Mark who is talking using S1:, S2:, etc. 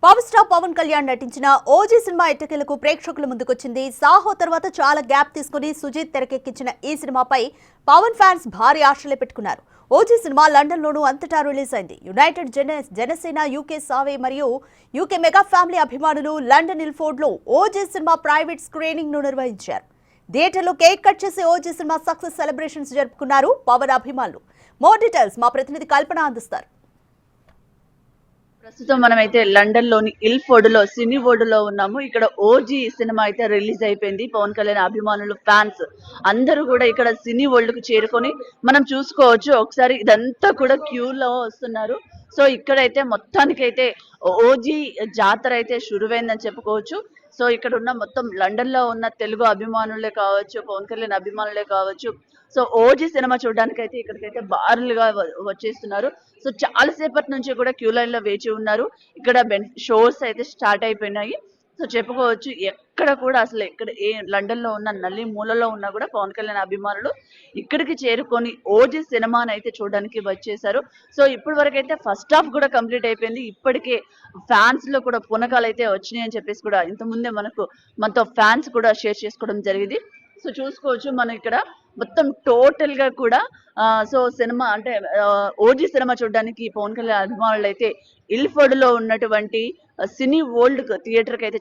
S1: Power star Pawan Kalyan నటించిన OG cinema ఎట్టకేలకు ప్రేక్షకుల ముందుకొచ్చింది. సాహో తర్వాత చాలా గ్యాప్ తీసుకుని సుజిత్ తెరకెక్కించిన ఈ సినిమాపై పవన్ ఫ్యాన్స్ భారీ ఆశలే పెట్టుకున్నారు. ఓజీ సినిమా లండన్ లోనూ అంతటా రిలీజ్ అయింది. యునైటెడ్ జనసేన, యూకే సావే మరియు యూకే మెగా ఫ్యామిలీ అభిమానులు లండన్ ఇల్ఫోర్డ్ లో ఓజీ సినిమా ప్రైవేట్ స్క్రీనింగ్ ను నిర్వహించారు. థియేటర్లో కేక్ కట్ చేసి ఓజీ సినిమా సక్సెస్ సెలబ్రేషన్స్ జరుపుకున్నారు పవన్ అభిమానులు. మోర్ డీటెయిల్స్ మా ప్రతినిధి కల్పన అందిస్తారు.
S2: ప్రస్తుతం మనమైతే లండన్ లోని ఇల్ఫోర్డ్ లో సినీ వరల్డ్ లో ఉన్నాము. ఇక్కడ ఓజీ సినిమా అయితే రిలీజ్ అయిపోయింది. పవన్ కళ్యాణ్ అభిమానులు, ఫ్యాన్స్ అందరూ కూడా ఇక్కడ సినీ వరల్డ్ కు చేరుకొని మనం చూసుకోవచ్చు. ఒకసారి ఇదంతా కూడా క్యూ లో వస్తున్నారు. సో ఇక్కడైతే మొత్తానికైతే ఓజీ జాతర అయితే షురువైందని చెప్పుకోవచ్చు. సో ఇక్కడ ఉన్న మొత్తం లండన్ లో ఉన్న తెలుగు అభిమానులే కావచ్చు, పవన్ కళ్యాణ్ అభిమానులే కావచ్చు, సో ఓజీ సినిమా చూడడానికి అయితే ఇక్కడికైతే బారులుగా వచ్చేస్తున్నారు. సో చాలా సేపటి నుంచి కూడా క్యూ లైన్ లో వేచి ఉన్నారు. ఇక్కడ షోస్ అయితే స్టార్ట్ అయిపోయినాయి. సో చెప్పుకోవచ్చు ఎక్కడ కూడా అసలు ఎక్కడ ఏ లండన్ లో ఉన్న నల్లి మూలలో ఉన్నా కూడా పవన్ కళ్యాణ్ అభిమానులు ఇక్కడికి చేరుకొని ఓజీ సినిమాని అయితే చూడడానికి వచ్చేసారు. సో ఇప్పటి వరకు అయితే ఫస్ట్ హాఫ్ కూడా కంప్లీట్ అయిపోయింది. ఇప్పటికే ఫ్యాన్స్ లో కూడా పునకాలు అయితే వచ్చినాయి అని చెప్పేసి కూడా ఇంతకుముందే మనతో ఫ్యాన్స్ కూడా షేర్ చేసుకోవడం జరిగింది. సో చూసుకోవచ్చు మనం ఇక్కడ మొత్తం టోటల్ గా కూడా సో సినిమా అంటే ఓజీ సినిమా చూడడానికి పవన్ కళ్యాణ్ అభిమానులు అయితే ఇల్ఫోర్డ్ లో ఉన్నటువంటి సినీ వరల్డ్ థియేటర్ కి అయితే